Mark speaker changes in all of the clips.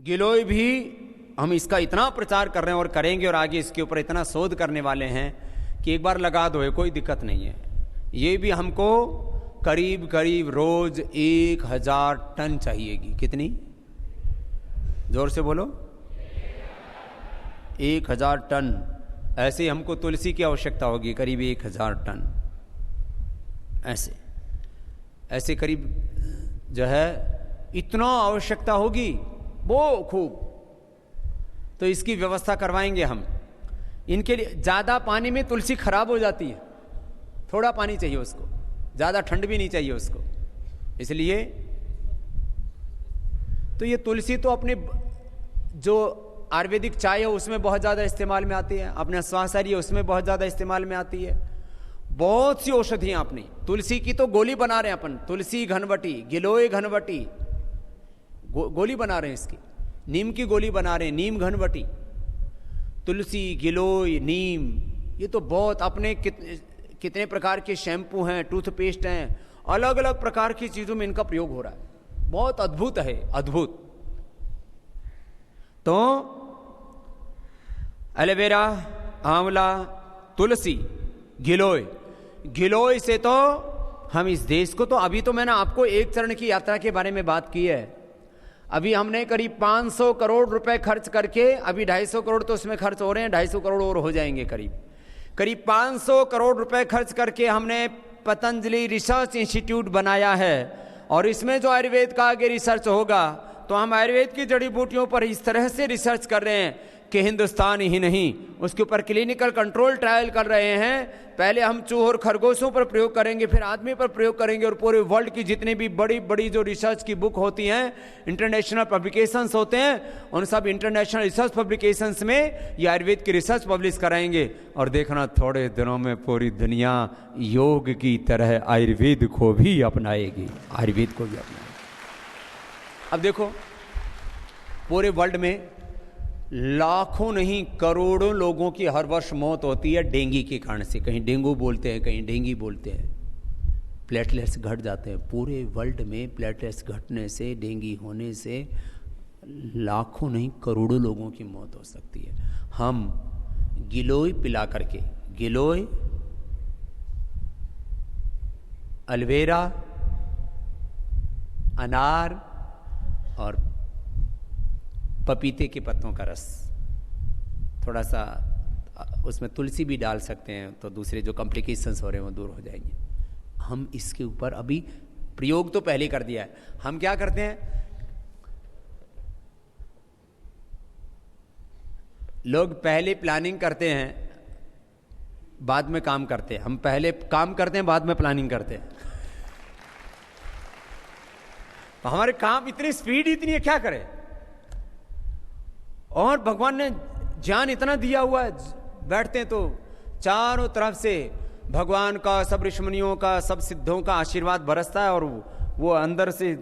Speaker 1: गिलोय भी हम इसका इतना प्रचार कर रहे हैं और करेंगे और आगे इसके ऊपर इतना शोध करने वाले हैं कि एक बार लगा दो, कोई दिक्कत नहीं है। ये भी हमको करीब करीब रोज 1000 टन चाहिएगी। कितनी? जोर से बोलो। 1000 टन। ऐसे हमको तुलसी की आवश्यकता होगी करीब 1000 टन। ऐसे करीब जो है इतना आवश्यकता होगी वो खूब। तो इसकी व्यवस्था करवाएंगे हम। इनके लिए ज़्यादा पानी में तुलसी खराब हो जाती है, थोड़ा पानी चाहिए उसको, ज़्यादा ठंड भी नहीं चाहिए उसको। इसलिए तो ये तुलसी तो अपने जो आयुर्वेदिक चाय है उसमें बहुत ज़्यादा इस्तेमाल में आती है, अपने श्वासारी है उसमें बहुत ज़्यादा इस्तेमाल में आती है। बहुत सी औषधियाँ अपनी तुलसी की तो गोली बना रहे हैं अपन, तुलसी घनवटी, गिलोय घनवटी, गोली बना रहे हैं इसकी। नीम की गोली बना रहे हैं, नीम घनवटी, तुलसी, गिलोय, नीम। ये तो बहुत अपने कितने प्रकार के शैम्पू हैं, टूथपेस्ट हैं, अलग अलग प्रकार की चीजों में इनका प्रयोग हो रहा है। बहुत अद्भुत है, अद्भुत। तो एलोवेरा, आंवला, तुलसी, गिलोय, गिलोय से तो हम इस देश को, तो अभी तो मैंने आपको एक चरण की यात्रा के बारे में बात की है। अभी हमने करीब 500 करोड़ रुपए खर्च करके, अभी 250 करोड़ तो उसमें खर्च हो रहे हैं, 250 करोड़ और हो जाएंगे करीब 500 करोड़ रुपए खर्च करके हमने पतंजलि रिसर्च इंस्टीट्यूट बनाया है। और इसमें जो आयुर्वेद का आगे रिसर्च होगा, तो हम आयुर्वेद की जड़ी बूटियों पर इस तरह से रिसर्च कर रहे हैं कि हिंदुस्तान ही नहीं, उसके ऊपर क्लिनिकल कंट्रोल ट्रायल कर रहे हैं। पहले हम चूहों और खरगोशों पर प्रयोग करेंगे, फिर आदमी पर प्रयोग करेंगे, और पूरे वर्ल्ड की जितनी भी बड़ी बड़ी जो रिसर्च की बुक होती हैं, इंटरनेशनल पब्लिकेशंस होते हैं, उन सब इंटरनेशनल रिसर्च पब्लिकेशंस में ये आयुर्वेद की रिसर्च पब्लिश कराएंगे। और देखना थोड़े दिनों में पूरी दुनिया योग की तरह आयुर्वेद को भी अपनाएगी, आयुर्वेद को भी अपनाएगी। अब देखो पूरे वर्ल्ड में लाखों नहीं करोड़ों लोगों की हर वर्ष मौत होती है डेंगू के कारण से। कहीं डेंगू बोलते हैं, कहीं डेंगू बोलते हैं। प्लेटलेट्स घट जाते हैं पूरे वर्ल्ड में। प्लेटलेट्स घटने से, डेंगू होने से लाखों नहीं करोड़ों लोगों की मौत हो सकती है। हम गिलोय पिला करके, गिलोय, एलोवेरा, अनार और पपीते के पत्तों का रस, थोड़ा सा उसमें तुलसी भी डाल सकते हैं, तो दूसरे जो कॉम्प्लिकेशंस हो रहे हैं वो दूर हो जाएंगे। हम इसके ऊपर अभी प्रयोग तो पहले कर दिया है। हम क्या करते हैं, लोग पहले प्लानिंग करते हैं, बाद में काम करते हैं। हम पहले काम करते हैं, बाद में प्लानिंग करते हैं। तो हमारे काम इतनी स्पीड इतनी है, क्या करें। और भगवान ने ज्ञान इतना दिया हुआ है, बैठते हैं तो चारों तरफ से भगवान का, सब ऋषिमुनियों का, सब सिद्धों का आशीर्वाद बरसता है, और वो अंदर से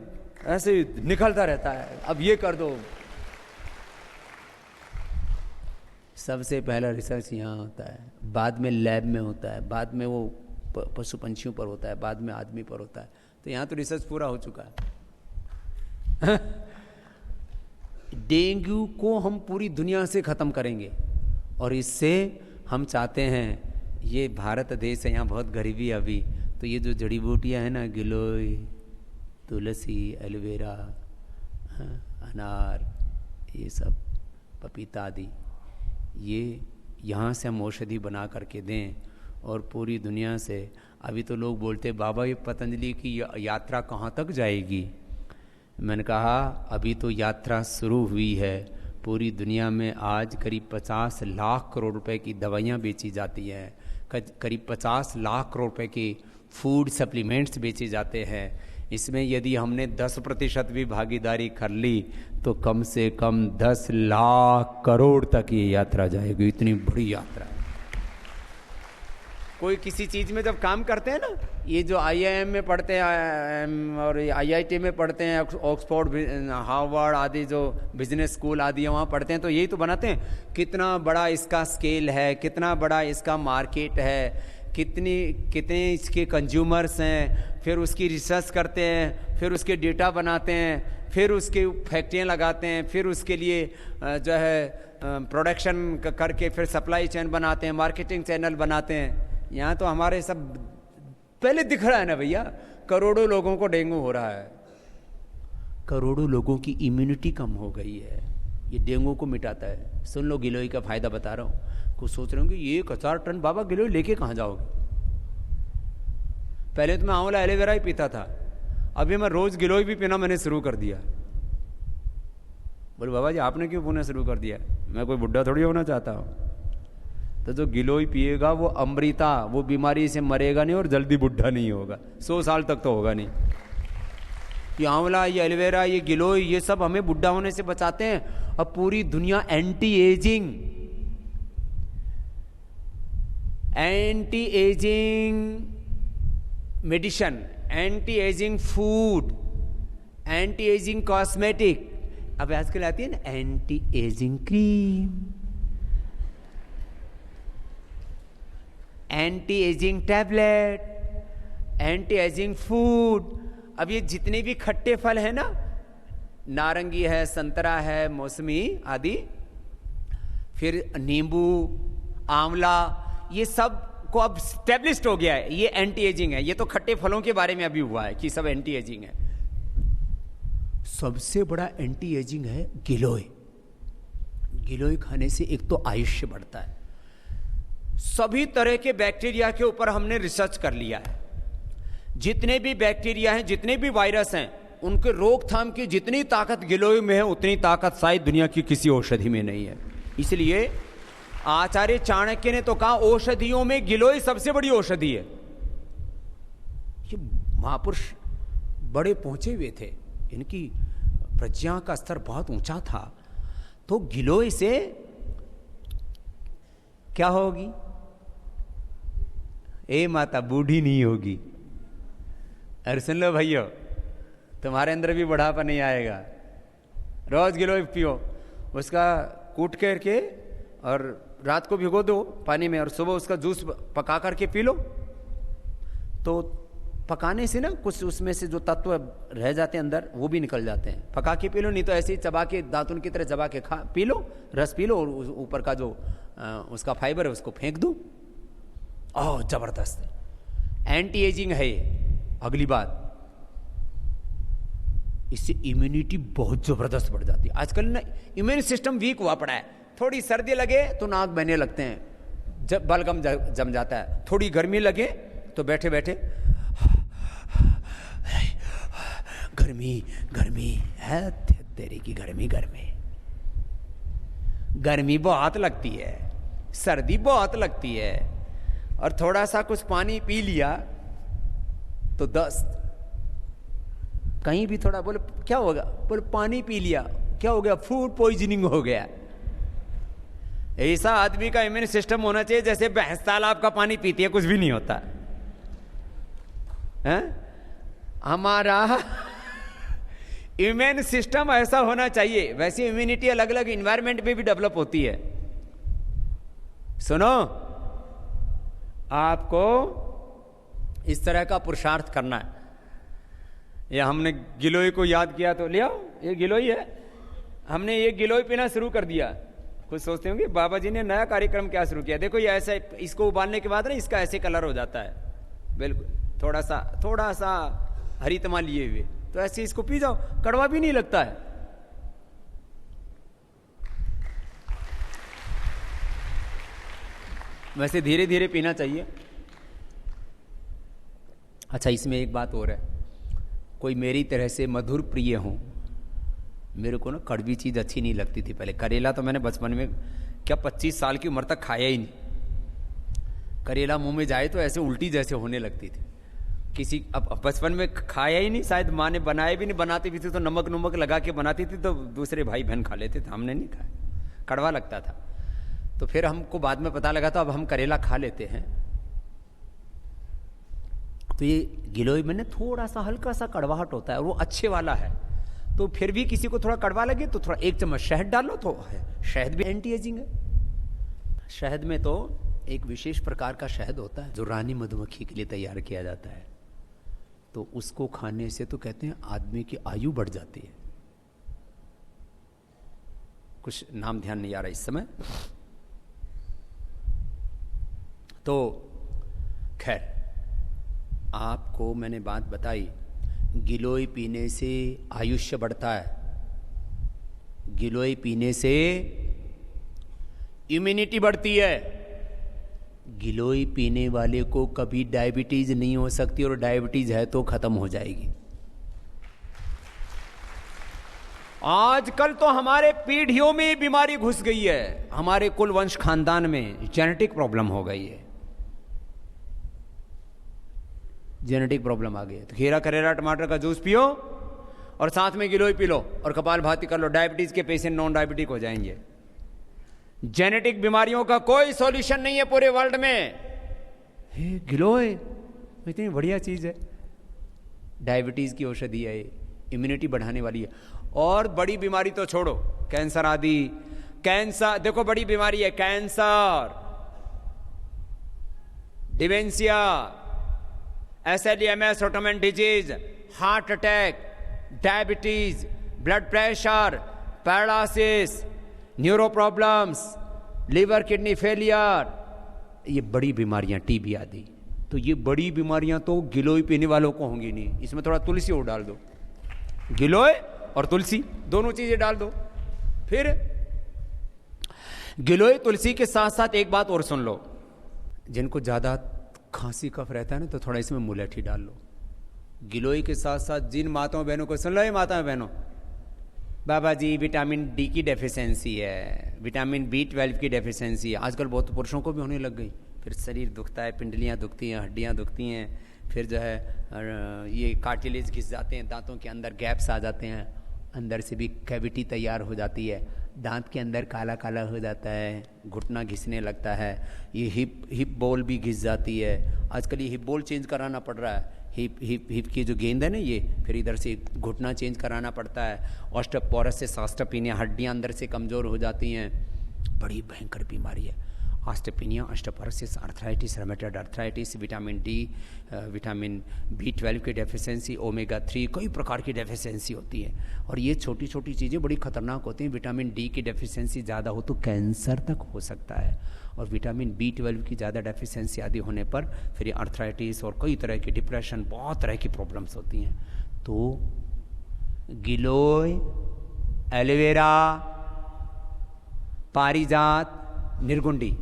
Speaker 1: ऐसे निकलता रहता है, अब ये कर दो। सबसे पहला रिसर्च यहाँ होता है, बाद में लैब में होता है, बाद में वो पशु पंछियों पर होता है, बाद में आदमी पर होता है। तो यहाँ तो रिसर्च पूरा हो चुका है। डेंगू को हम पूरी दुनिया से ख़त्म करेंगे, और इससे हम चाहते हैं, ये भारत देश है, यहाँ बहुत गरीबी है अभी, तो ये जो जड़ी बूटियाँ हैं ना, गिलोय, तुलसी, एलोवेरा, अनार, ये सब, पपीता आदि, ये यहाँ से हम औषधि बना करके दें और पूरी दुनिया से। अभी तो लोग बोलते बाबा ये पतंजलि की यात्रा कहाँ तक जाएगी। मैंने कहा अभी तो यात्रा शुरू हुई है। पूरी दुनिया में आज करीब 50 लाख करोड़ रुपए की दवाइयाँ बेची जाती हैं, करीब 50 लाख करोड़ रुपए के फूड सप्लीमेंट्स बेचे जाते हैं। इसमें यदि हमने 10% भी भागीदारी कर ली तो कम से कम 10 लाख करोड़ तक ये यात्रा जाएगी। इतनी बड़ी यात्रा है। कोई किसी चीज़ में जब काम करते हैं ना, ये जो IIM में पढ़ते हैं और IIT में पढ़ते हैं, ऑक्सफोर्ड, हार्वर्ड आदि जो बिजनेस स्कूल आदि है वहाँ पढ़ते हैं, तो यही तो बनाते हैं कितना बड़ा इसका स्केल है, कितना बड़ा इसका मार्केट है, कितने इसके कंज्यूमर्स हैं, फिर उसकी रिसर्च करते हैं, फिर उसके डेटा बनाते हैं, फिर उसके फैक्ट्रियाँ लगाते हैं, फिर उसके लिए जो है प्रोडक्शन करके फिर सप्लाई चेन बनाते हैं, मार्केटिंग चैनल बनाते हैं। यहाँ तो हमारे सब पहले दिख रहा है ना भैया, करोड़ों लोगों को डेंगू हो रहा है, करोड़ों लोगों की इम्यूनिटी कम हो गई है, ये डेंगू को मिटाता है। सुन लो गिलोय का फायदा बता रहा हूँ। कुछ सोच रहे होंगे 1000 टन बाबा गिलोय लेके कहाँ जाओगे? पहले तो मैं आंवला एलोवेरा ही पीता था, अभी मैं रोज गिलोय भी पीना मैंने शुरू कर दिया। बोले बाबा जी आपने क्यों पीना शुरू कर दिया? मैं कोई बुढ़ा थोड़ी होना चाहता हूँ। तो जो गिलोय पिएगा वो अमृता, वो बीमारी से मरेगा नहीं और जल्दी बुढ़ा नहीं होगा, 100 साल तक तो होगा नहीं। ये आंवला, ये एलोवेरा, ये गिलोय, ये सब हमें बुढ़ा होने से बचाते हैं। अब पूरी दुनिया anti ageing medicine, anti ageing food, anti ageing cosmetic, अब आजकल आती है ना anti ageing cream, anti ageing tablet, anti ageing food. अब ये जितने भी खट्टे फल है ना, नारंगी है, संतरा है, मौसमी आदि, फिर नींबू, आंवला, ये सब को अब स्टैब्लिश्ड हो गया है ये एंटी एजिंग है। ये तो खट्टे फलों के बारे में अभी हुआ है कि सब एंटी एजिंग है। सबसे बड़ा एंटी एजिंग है गिलोय। गिलोय खाने से एक तो आयुष्य बढ़ता है, सभी तरह के बैक्टीरिया के ऊपर हमने रिसर्च कर लिया है। जितने भी बैक्टीरिया हैं, जितने भी वायरस हैं, उनके रोकथाम की जितनी ताकत गिलोय में है उतनी ताकत शायद दुनिया की किसी औषधि में नहीं है। इसलिए आचार्य चाणक्य ने तो कहा औषधियों में गिलोय सबसे बड़ी औषधि है। ये महापुरुष बड़े पहुंचे हुए थे, इनकी प्रज्ञा का स्तर बहुत ऊंचा था। तो गिलोय से क्या होगी? ए माता बूढ़ी नहीं होगी। अरे सुन लो भाइयों, तुम्हारे अंदर भी बुढ़ापा नहीं आएगा। रोज गिलोय पियो, उसका कूट करके और रात को भिगो दो पानी में और सुबह उसका जूस पका करके पी लो। तो पकाने से ना कुछ उसमें से जो तत्व रह जाते हैं अंदर वो भी निकल जाते हैं। पका के पी लो, नहीं तो ऐसे ही चबा के दातुन की तरह चबा के पी लो, रस पी लो और ऊपर का जो उसका फाइबर है उसको फेंक दो। ओह जबरदस्त एंटी एजिंग है ये। अगली बात, इससे इम्यूनिटी बहुत जबरदस्त बढ़ जाती है। आजकल ना इम्यून सिस्टम वीक हुआ पड़ा है। थोड़ी सर्दी लगे तो नाक बहने लगते हैं, जब बलगम जम जाता है। थोड़ी गर्मी लगे तो बैठे बैठे गर्मी गर्मी है, तेरे की गर्मी गर्मी। गर्मी बहुत लगती है, सर्दी बहुत लगती है, और थोड़ा सा कुछ पानी पी लिया तो दस्त। कहीं भी थोड़ा बोले क्या होगा, बोले पानी पी लिया क्या हो गया, फूड पॉइजनिंग हो गया। ऐसा आदमी का इम्यून सिस्टम होना चाहिए जैसे भैंस तालाब का पानी पीती है, कुछ भी नहीं होता है? हमारा इम्यून सिस्टम ऐसा होना चाहिए। वैसे इम्यूनिटी अलग अलग इन्वायरमेंट में भी डेवलप होती है। सुनो, आपको इस तरह का पुरुषार्थ करना है। या हमने गिलोय को याद किया तो ले आओ, ये गिलोय है, हमने ये गिलोय पीना शुरू कर दिया। कुछ सोचते होंगे बाबा जी ने नया कार्यक्रम क्या शुरू किया। देखो ये ऐसा, इसको उबालने के बाद ना इसका ऐसे कलर हो जाता है, बिल्कुल थोड़ा सा हरितमा लिए हुए, तो ऐसे इसको पी जाओ, कड़वा भी नहीं लगता है। वैसे धीरे धीरे पीना चाहिए। अच्छा, इसमें एक बात और है, कोई मेरी तरह से मधुर प्रिय हो, मेरे को ना कड़वी चीज अच्छी नहीं लगती थी पहले। करेला तो मैंने बचपन में क्या 25 साल की उम्र तक खाया ही नहीं। करेला मुंह में जाए तो ऐसे उल्टी जैसे होने लगती थी। किसी अब बचपन में खाया ही नहीं, शायद माँ ने बनाया भी नहीं, बनाती भी थी तो नमक लगा के बनाती थी, तो दूसरे भाई बहन खा लेते थे, हमने नहीं खाया, कड़वा लगता था। तो फिर हमको बाद में पता लगा, तो अब हम करेला खा लेते हैं। तो ये गिलोय में ना थोड़ा सा हल्का सा कड़वाहट होता है, वो अच्छे वाला है। तो फिर भी किसी को थोड़ा कड़वा लगे तो थोड़ा 1 चम्मच शहद डालो, तो है शहद भी एंटी एजिंग है। शहद में तो एक विशेष प्रकार का शहद होता है जो रानी मधुमक्खी के लिए तैयार किया जाता है, तो उसको खाने से तो कहते हैं आदमी की आयु बढ़ जाती है। कुछ नाम ध्यान नहीं आ रहा इस समय। तो खैर, आपको मैंने बात बताई, गिलोय पीने से आयुष्य बढ़ता है, गिलोय पीने से इम्यूनिटी बढ़ती है। गिलोय पीने वाले को कभी डायबिटीज नहीं हो सकती, और डायबिटीज है तो खत्म हो जाएगी। आजकल तो हमारे पीढ़ियों में बीमारी घुस गई है, हमारे कुल वंश खानदान में जेनेटिक प्रॉब्लम हो गई है, जेनेटिक प्रॉब्लम आ गई है। तो खीरा करेला टमाटर का जूस पियो और साथ में गिलोय पी लो और कपालभाति कर लो, डायबिटीज के पेशेंट नॉन डायबिटिक हो जाएंगे। जेनेटिक बीमारियों का कोई सॉल्यूशन नहीं है पूरे वर्ल्ड में। हे गिलोय इतनी बढ़िया चीज है, डायबिटीज की औषधि है, इम्यूनिटी बढ़ाने वाली है। और बड़ी बीमारी तो छोड़ो, कैंसर आदि, कैंसर देखो बड़ी बीमारी है, cancer, dementia, SLEMS autoimmune disease, heart attack, diabetes, blood pressure, paralysis, neuro problems, liver kidney failure, ये बड़ी बीमारियां, टीबी आदि। तो ये बड़ी बीमारियां तो गिलोय पीने वालों को होंगी नहीं। इसमें थोड़ा तुलसी और डाल दो, गिलोय और तुलसी दोनों चीजें डाल दो। फिर गिलोय तुलसी के साथ साथ एक बात और सुन लो, जिनको ज्यादा खांसी कफ रहता है ना, तो थोड़ा इसमें मुलैठी डाल लो। गिलोय के साथ साथ जिन माताओं बहनों को, सुन लो ये माताओं बहनों, बाबा जी विटामिन डी की डेफिशिएंसी है, विटामिन B12 की डेफिशिएंसी है, आजकल बहुत पुरुषों को भी होने लग गई। फिर शरीर दुखता है, पिंडलियां दुखती हैं, हड्डियां दुखती हैं, फिर जो है ये कार्टिलेज घिस जाते हैं, दांतों के अंदर गैप्स आ जाते हैं, अंदर से भी कैविटी तैयार हो जाती है, दांत के अंदर काला काला हो जाता है, घुटना घिसने लगता है, ये हिप बोल भी घिस जाती है। आजकल ये हिप बोल चेंज कराना पड़ रहा है, हिप की जो गेंद है ना ये, फिर इधर से घुटना चेंज कराना पड़ता है। ऑस्टियोपोरोसिस, ऑस्टियोपेनिया, हड्डियां अंदर से कमज़ोर हो जाती हैं, बड़ी भयंकर बीमारी है। Osteopenia, osteoporosis, arthritis, rheumatoid arthritis, vitamin D, vitamin B12 की डेफिशिएंसी, ओमेगा 3, कई प्रकार की डेफिशिएंसी होती है। और ये छोटी छोटी चीज़ें बड़ी खतरनाक होती हैं। विटामिन डी की डेफिशिएंसी ज़्यादा हो तो कैंसर तक हो सकता है, और विटामिन B12 की ज़्यादा डेफिशिएंसी आदि होने पर फिर ये आर्थराइटिस और कई तरह की डिप्रेशन, बहुत तरह की प्रॉब्लम्स होती हैं। तो गिलोय, एलोवेरा, पारिजात, निर्गुंडी,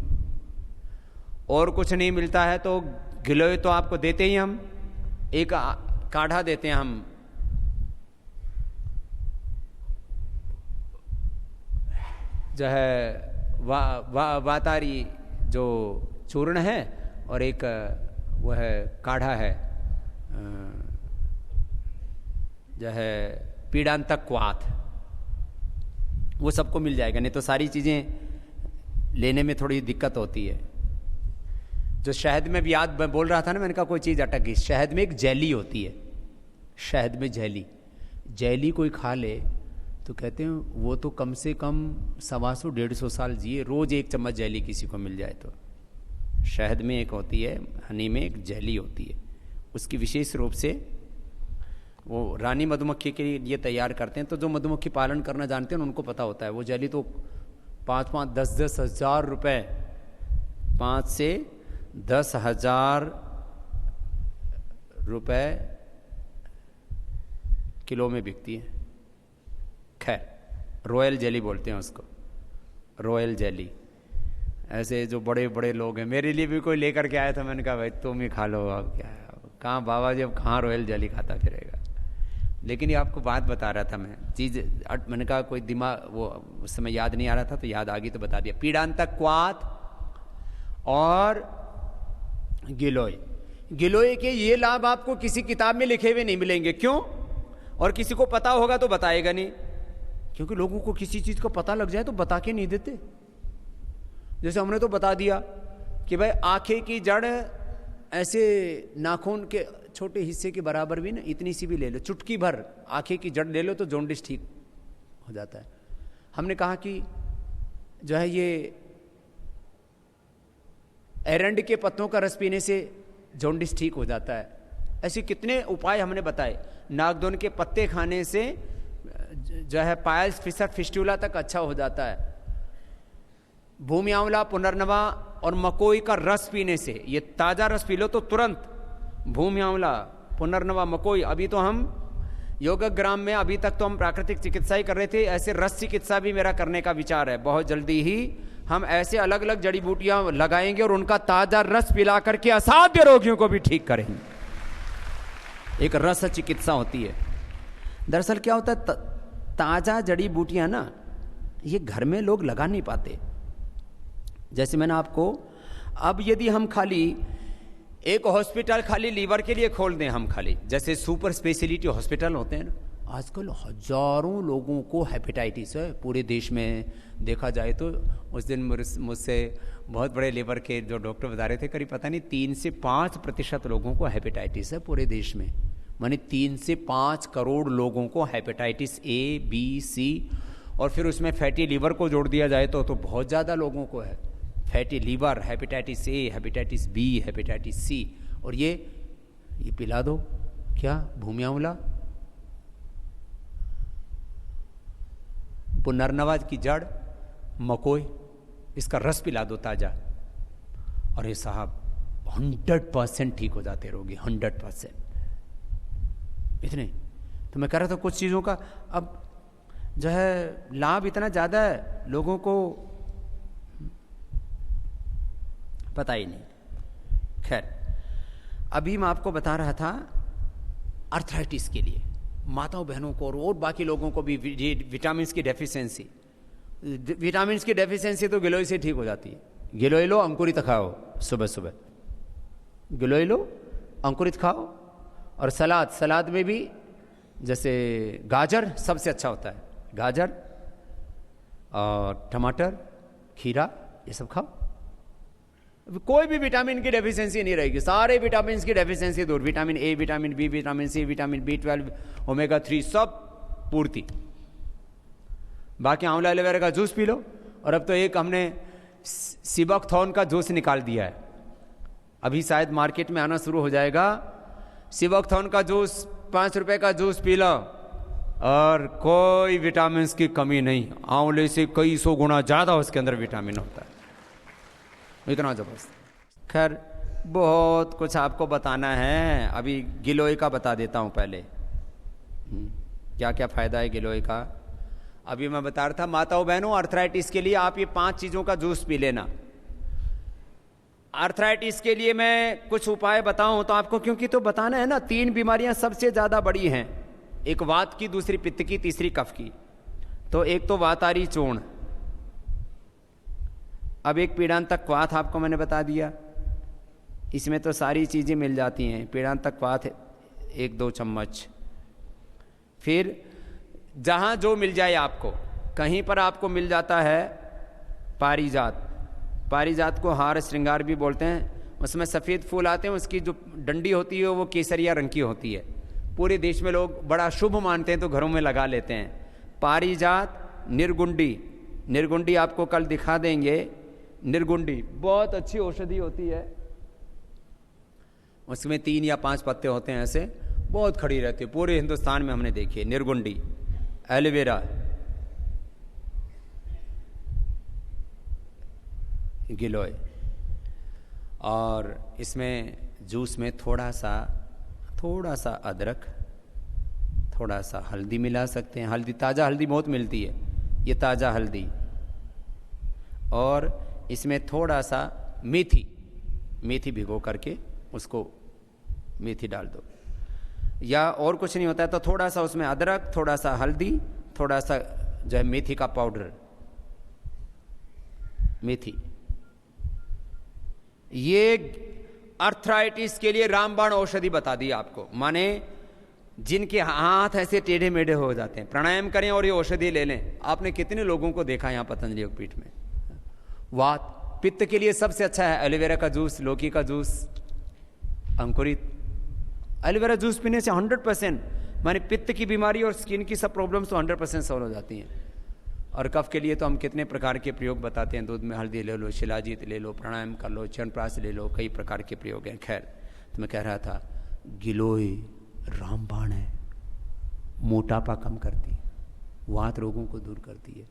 Speaker 1: और कुछ नहीं मिलता है तो गिलोय तो आपको देते ही हम, एक काढ़ा देते हैं हम, जो है वातारी जो चूर्ण है, और एक वह काढ़ा है जो है पीड़ांतक क्वाथ, वो सबको मिल जाएगा। नहीं तो सारी चीज़ें लेने में थोड़ी दिक्कत होती है। जो शहद में भी याद बोल रहा था ना, मैंने कहा कोई चीज़ अटक गई। शहद में एक जेली होती है, शहद में जेली कोई खा ले तो कहते हैं वो तो कम से कम 125-150 साल जिए, रोज एक चम्मच जेली किसी को मिल जाए तो। शहद में एक होती है, हनी में एक जेली होती है, उसकी विशेष रूप से वो रानी मधुमक्खी के लिए तैयार करते हैं। तो जो मधुमक्खी पालन करना जानते हैं उनको पता होता है, वो जेली तो 5-10 हज़ार रुपये, 5 से 10 हज़ार रुपये किलो में बिकती है। खैर, रॉयल जेली बोलते हैं उसको, रॉयल जेली। ऐसे जो बड़े बड़े लोग हैं, मेरे लिए भी कोई लेकर के आया था, मैंने कहा भाई तुम ही खा लो, अब क्या कहाँ बाबा जी, अब कहाँ रॉयल जेली खाता फिरेगा। लेकिन ये आपको बात बता रहा था मैं, चीज़ मैंने कहा कोई दिमाग वो उस समय याद नहीं आ रहा था तो याद आ गई तो बता दिया। पीड़ांतक क्वाथ और गिलोय के ये लाभ आपको किसी किताब में लिखे हुए नहीं मिलेंगे। क्यों? और किसी को पता होगा तो बताएगा नहीं, क्योंकि लोगों को किसी चीज़ का पता लग जाए तो बता के नहीं देते। जैसे हमने तो बता दिया कि भाई आंखें की जड़ ऐसे नाखून के छोटे हिस्से के बराबर भी ना, इतनी सी भी ले लो, चुटकी भर आंखें की जड़ ले लो तो जॉन्डिस ठीक हो जाता है। हमने कहा कि जो है ये एरंड के पत्तों का रस पीने से जॉन्डिस ठीक हो जाता है। ऐसे कितने उपाय हमने बताए। नागदोन के पत्ते खाने से जो है पायल्स, फिसर, फिस्टुला तक अच्छा हो जाता है। भूमि आंवला, पुनर्नवा और मकोई का रस पीने से, ये ताजा रस पी लो तो तुरंत, भूमि आंवला, पुनर्नवा, मकोई। अभी तो हम योगग्राम में, अभी तक तो हम प्राकृतिक चिकित्सा ही कर रहे थे, ऐसे रस चिकित्सा भी मेरा करने का विचार है। बहुत जल्दी ही हम ऐसे अलग अलग जड़ी बूटियां लगाएंगे और उनका ताजा रस पिला करके असाध्य रोगियों को भी ठीक करेंगे। एक रस चिकित्सा होती है। दरअसल क्या होता है, ताजा जड़ी बूटियां ना, ये घर में लोग लगा नहीं पाते। जैसे मैंने आपको, अब यदि हम खाली एक हॉस्पिटल खाली लीवर के लिए खोल दें, हम खाली जैसे सुपर स्पेशलिटी हॉस्पिटल होते हैं ना, आजकल हजारों लोगों को हेपेटाइटिस है पूरे देश में। देखा जाए तो उस दिन मुझसे बहुत बड़े लीवर के जो डॉक्टर बता रहे थे, करीब पता नहीं 3 से 5% लोगों को हेपेटाइटिस है पूरे देश में। माने 3 से 5 करोड़ लोगों को हेपेटाइटिस ए, बी, सी, और फिर उसमें फैटी लीवर को जोड़ दिया जाए तो बहुत ज़्यादा लोगों को है। Fatty liver, hepatitis A, hepatitis B, hepatitis C. और ये पिला दो क्या, भूमि आंवला, पुनर्नवा की जड़, मकोई, इसका रस पिला दो ताजा, और ये साहब 100% ठीक हो जाते रोगी, 100%। इतने तो मैं कह रहा था कुछ चीज़ों का अब जो है लाभ इतना ज़्यादा है, लोगों को पता ही नहीं। खैर, अभी मैं आपको बता रहा था आर्थराइटिस के लिए माताओं बहनों को और बाकी लोगों को भी विटामिन की डेफिशिएंसी, विटामिन की डेफिशिएंसी तो गिलोय से ठीक हो जाती है। गिलोय लो, अंकुरित खाओ, सुबह सुबह गिलोय लो, अंकुरित खाओ। और सलाद में भी जैसे गाजर सबसे अच्छा होता है, गाजर और टमाटर, खीरा, ये सब खाओ। कोई भी विटामिन की डेफिशिएंसी नहीं रहेगी, सारे विटामिन की डेफिशिएंसी दूर। Vitamin A, vitamin B, vitamin C, vitamin B12, omega 3 सब पूर्ति। बाकी आंवला एलोवेरा का जूस पी लो। और अब तो एक हमने सिबकथॉर्न का जूस निकाल दिया है, अभी शायद मार्केट में आना शुरू हो जाएगा। सिबकथॉर्न का जूस, 5 रुपए का जूस पी लो और कोई विटामिन की कमी नहीं। आंवले से कई 100 गुना ज्यादा उसके अंदर विटामिन होता है, इतना जबरदस्त। खैर, बहुत कुछ आपको बताना है। अभी गिलोय का बता देता हूं पहले, क्या क्या फायदा है गिलोय का। अभी मैं बता रहा था माताओं बहनों, आर्थराइटिस के लिए आप ये 5 चीजों का जूस पी लेना। आर्थराइटिस के लिए मैं कुछ उपाय बताऊं तो आपको, क्योंकि तो बताना है ना, 3 बीमारियां सबसे ज्यादा बड़ी हैं, एक वात की, दूसरी पित्त की, तीसरी कफ की। तो एक तो वातारी चूर्ण, अब एक पीड़ांतक क्वाथ आपको मैंने बता दिया, इसमें तो सारी चीजें मिल जाती हैं। पीड़ांतक क्वाथ 1-2 चम्मच। फिर जहां जो मिल जाए आपको, कहीं पर आपको मिल जाता है पारिजात, पारिजात को हार श्रृंगार भी बोलते हैं। उसमें सफ़ेद फूल आते हैं, उसकी जो डंडी होती है वो केसरिया रंग की होती है। पूरे देश में लोग बड़ा शुभ मानते हैं तो घरों में लगा लेते हैं। पारिजात, निर्गुंडी, निर्गुंडी आपको कल दिखा देंगे। निर्गुंडी बहुत अच्छी औषधि होती है, उसमें 3 या 5 पत्ते होते हैं, ऐसे बहुत खड़ी रहती है, पूरे हिंदुस्तान में हमने देखी है। निर्गुंडी, एलोवेरा, गिलोय, और इसमें जूस में थोड़ा सा अदरक, थोड़ा सा हल्दी मिला सकते हैं। हल्दी, ताज़ा हल्दी बहुत मिलती है, ये ताज़ा हल्दी, और इसमें थोड़ा सा मेथी, मेथी भिगो करके उसको मेथी डाल दो, या और कुछ नहीं होता है तो थोड़ा सा उसमें अदरक, थोड़ा सा हल्दी, थोड़ा सा जो है मेथी का पाउडर, मेथी। ये आर्थराइटिस के लिए रामबाण औषधि बता दी आपको। माने जिनके हाथ ऐसे टेढ़े मेढ़े हो जाते हैं, प्राणायाम करें और ये औषधि ले लें। आपने कितने लोगों को देखा यहाँ पतंजलि योगपीठ में। वात पित्त के लिए सबसे अच्छा है एलोवेरा का जूस, लौकी का जूस, अंकुरित। एलोवेरा जूस पीने से 100% माने पित्त की बीमारी और स्किन की सब प्रॉब्लम्स तो 100% सॉल्व हो जाती हैं। और कफ के लिए तो हम कितने प्रकार के प्रयोग बताते हैं, दूध में हल्दी ले लो, शिलाजीत ले लो, प्राणायाम कर लो, च्यवनप्राश ले लो, कई प्रकार के प्रयोग हैं। खैर, तो मैं कह रहा था गिलोय रामबाण है, मोटापा कम करती है, वात रोगों को दूर करती है,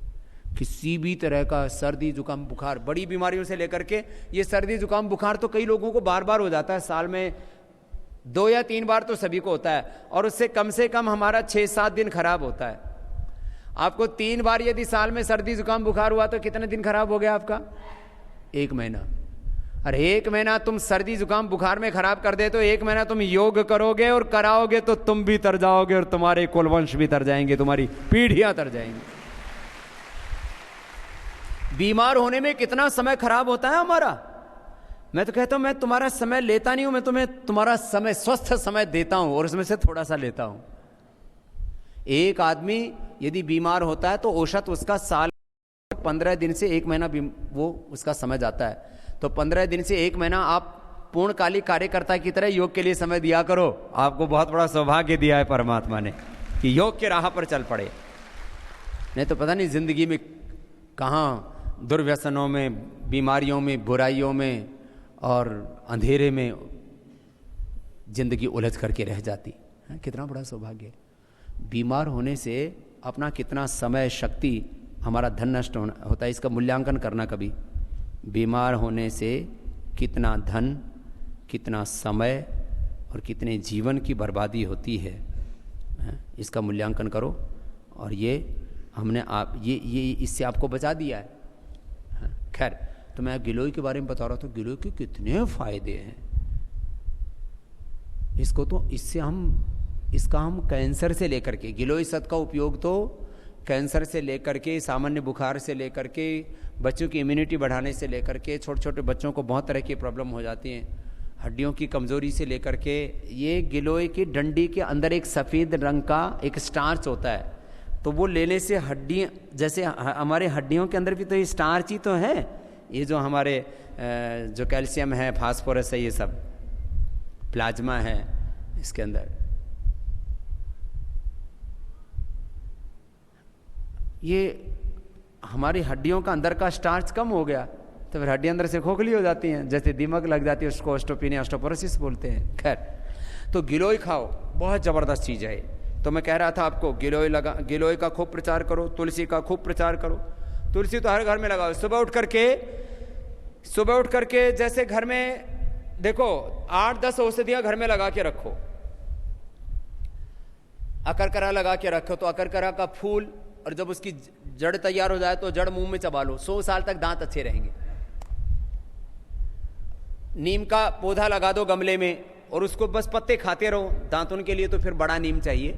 Speaker 1: किसी भी तरह का सर्दी जुकाम बुखार, बड़ी बीमारियों से लेकर के ये सर्दी जुकाम बुखार तो कई लोगों को बार बार हो जाता है, साल में 2 या 3 बार तो सभी को होता है, और उससे कम हमारा 6-7 दिन खराब होता है। आपको 3 बार यदि साल में सर्दी जुकाम बुखार हुआ तो कितने दिन खराब हो गया आपका? 1 महीना। अरे 1 महीना तुम सर्दी जुकाम बुखार में खराब कर दे तो 1 महीना तुम योग करोगे और कराओगे तो तुम भी तर जाओगे और तुम्हारे कुलवंश भी तर जाएंगे, तुम्हारी पीढ़ियां तर जाएंगी। बीमार होने में कितना समय खराब होता है हमारा। मैं तो कहता हूं मैं तुम्हारा समय लेता नहीं हूं, मैं तुम्हें तुम्हारा समय, स्वस्थ समय देता हूं और उसमें से थोड़ा सा लेता हूं। एक आदमी यदि बीमार होता है तो औसत उसका साल 15 दिन से 1 महीना वो उसका समय जाता है। तो 15 दिन से 1 महीना आप पूर्णकालिक कार्यकर्ता की तरह योग के लिए समय दिया करो। आपको बहुत बड़ा सौभाग्य दिया है परमात्मा ने कि योग के राह पर चल पड़े, नहीं तो पता नहीं जिंदगी में कहाँ दुर्व्यसनों में, बीमारियों में, बुराइयों में और अंधेरे में जिंदगी उलझ करके रह जाती है। कितना बड़ा सौभाग्य है। बीमार होने से अपना कितना समय, शक्ति, हमारा धन नष्ट होता है, इसका मूल्यांकन करना कभी। बीमार होने से कितना धन, कितना समय और कितने जीवन की बर्बादी होती है, इसका मूल्यांकन करो। और ये हमने ये इससे आपको बचा दिया है। खैर, तो मैं गिलोय के बारे में बता रहा था। गिलोय के कितने फायदे हैं, इसको तो इसका हम कैंसर से लेकर के, गिलोय शत का उपयोग तो कैंसर से लेकर के, सामान्य बुखार से लेकर के, बच्चों की इम्यूनिटी बढ़ाने से लेकर के, छोटे छोटे बच्चों को बहुत तरह की प्रॉब्लम हो जाती हैं, हड्डियों की कमजोरी से लेकर के। ये गिलोय की डंडी के अंदर एक सफ़ेद रंग का एक स्टार्च होता है, तो वो लेने से हड्डियाँ, जैसे हमारे हड्डियों के अंदर भी तो ये स्टार्च ही तो है, ये जो हमारे जो कैल्शियम है, फास्फोरस है, ये सब प्लाज्मा है इसके अंदर। ये हमारी हड्डियों का अंदर का स्टार्च कम हो गया तो फिर हड्डी अंदर से खोखली हो जाती हैं, जैसे दीमक लग जाती है, उसको ऑस्टोपेनिया, ऑस्टोपोरोसिस बोलते हैं। खैर, तो गिलोय खाओ, बहुत ज़बरदस्त चीज़ है। तो मैं कह रहा था आपको, गिलोय का खूब प्रचार करो, तुलसी का खूब प्रचार करो। तुलसी तो हर घर में लगाओ। सुबह उठ करके जैसे घर में देखो 8-10 औषधियाँ घर में लगा के रखो। अकरकरा लगा के रखो तो अकरकरा का फूल, और जब उसकी जड़ तैयार हो जाए तो जड़ मुंह में चबा लो, 100 साल तक दांत अच्छे रहेंगे। नीम का पौधा लगा दो गमले में और उसको बस पत्ते खाते रहो। दांतों के लिए तो फिर बड़ा नीम चाहिए,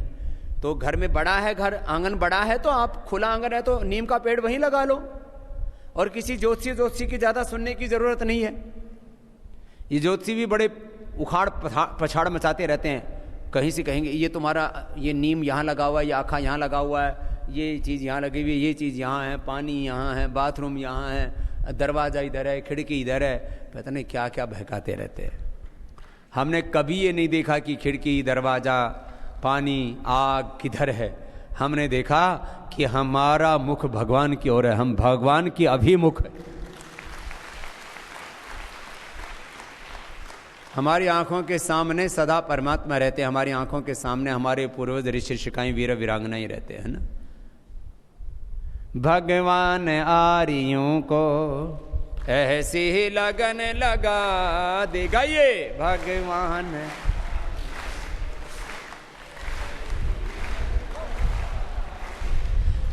Speaker 1: तो घर में बड़ा है, घर आंगन बड़ा है तो आप, खुला आंगन है तो नीम का पेड़ वहीं लगा लो, और किसी ज्योतिषी की ज़्यादा सुनने की ज़रूरत नहीं है। ये ज्योतिषी भी बड़े उखाड़ पछाड़ मचाते रहते हैं, कहीं से कहेंगे ये तुम्हारा, ये नीम यहाँ लगा हुआ है, ये आखा यहाँ लगा हुआ है, ये चीज़ यहाँ लगी हुई है, ये चीज़ यहाँ है, पानी यहाँ है, बाथरूम यहाँ है, दरवाज़ा इधर है, खिड़की इधर है, पता नहीं क्या क्या बहकाते रहते हैं। हमने कभी ये नहीं देखा कि खिड़की, दरवाज़ा, पानी, आग किधर है। हमने देखा कि हमारा मुख भगवान की ओर है, हम भगवान की अभिमुख है। हमारी आंखों के सामने सदा परमात्मा रहते हैं, हमारी आंखों के सामने हमारे पूर्वज ऋषि ऋषिकाएं, वीर वीरांगना ही रहते हैं ना। भगवान आर्यों को ऐसी ही लगन लगा देगा ये भगवान।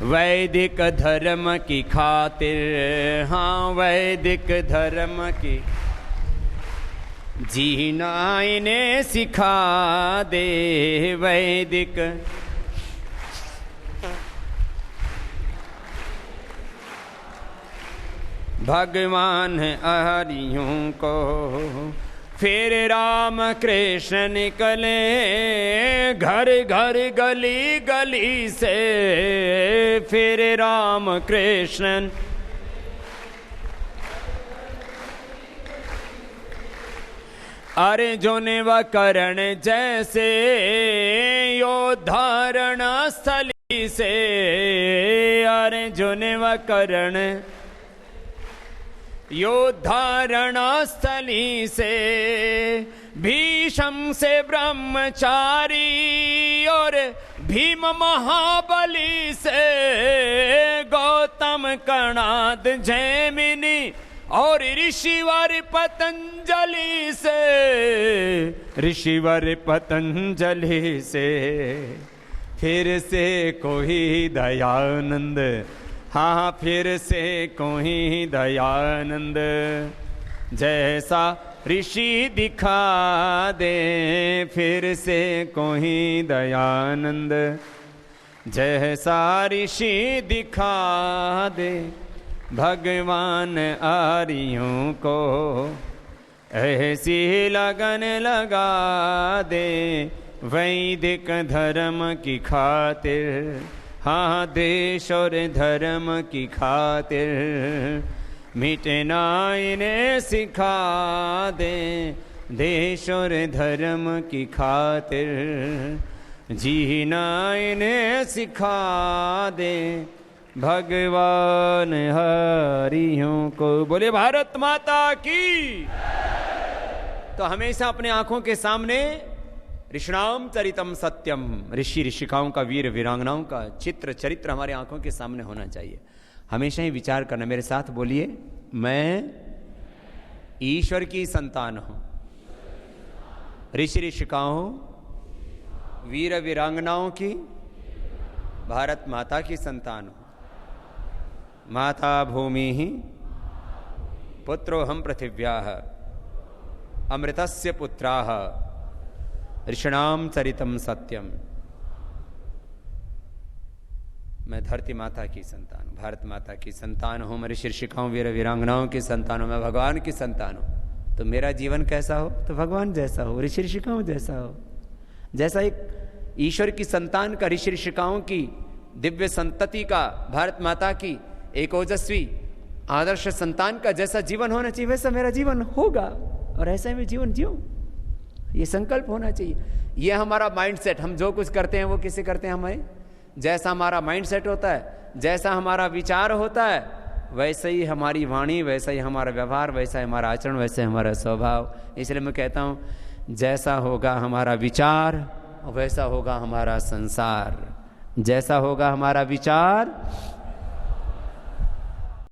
Speaker 1: वैदिक धर्म की खातिर, हाँ वैदिक धर्म की जीना इन्हें सिखा दे। वैदिक भगवान आर्यों को फिर राम कृष्ण निकले घर घर गली गली से। फिर राम कृष्ण अर्जुन व कर्ण जैसे योद्धारण स्थली से अर्जुन व कर्ण, योद्धारणास्थली से भीष्म से ब्रह्मचारी, और भीम महाबली से गौतम कणाद जैमिनी, और ऋषिवर पतंजलि से, ऋषिवर पतंजलि से फिर से कोई दयानंद, हाँ फिर से कोई दयानंद, जैसा ऋषि दिखा दे फिर से कोई दयानंद, जैसा ऋषि दिखा दे भगवान आर्यों को, ऐसी लगन लगा दे वैदिक धर्म की खातिर, हाँ देश और धर्म की खातिर, मिटना इन्हें सिखा दे देश और धर्म की खातिर, जीना इन्हें सिखा दे भगवान हरियों को। बोले भारत माता की। तो हमेशा अपने आंखों के सामने ऋषिणाम चरितम सत्यम, ऋषि ऋषिकाओं का, वीर वीरांगनाओं का चित्र चरित्र हमारे आंखों के सामने होना चाहिए। हमेशा ही विचार करना। मेरे साथ बोलिए, मैं ईश्वर की संतान हूं, ऋषि ऋषिकाओं, वीर वीरांगनाओं की, भारत माता की संतान हूं। माता भूमि ही पुत्रो हम पृथिव्याः, अमृतस्य पुत्राः, ऋषिणाम चरितम सत्यम। मैं धरती माता की संतान हूँ, भारत माता की संतान हूँ, मैं ऋषि ऋषिकाओं, वीर वीरांगनाओं की संतान हूँ, मैं भगवान की संतान हूँ। तो मेरा जीवन कैसा हो? तो भगवान जैसा हो, ऋषि ऋषिकाओं जैसा हो। जैसा एक ईश्वर की संतान का, ऋषि ऋषिकाओं की दिव्य संतति का, भारत माता की एक ओजस्वी आदर्श संतान का जैसा जीवन होना चाहिए, वैसा मेरा जीवन होगा और ऐसा मैं जीवन जीऊं। ये संकल्प होना चाहिए। ये हमारा माइंडसेट, हम जो कुछ करते हैं वो किसे करते हैं? हमें जैसा हमारा माइंडसेट होता है, जैसा हमारा विचार होता है, वैसे ही हमारी वाणी, वैसा ही हमारा व्यवहार, वैसा ही हमारा आचरण, वैसे हमारा स्वभाव। इसलिए मैं कहता हूँ, जैसा होगा हमारा विचार वैसा होगा हमारा संसार। जैसा होगा हमारा विचार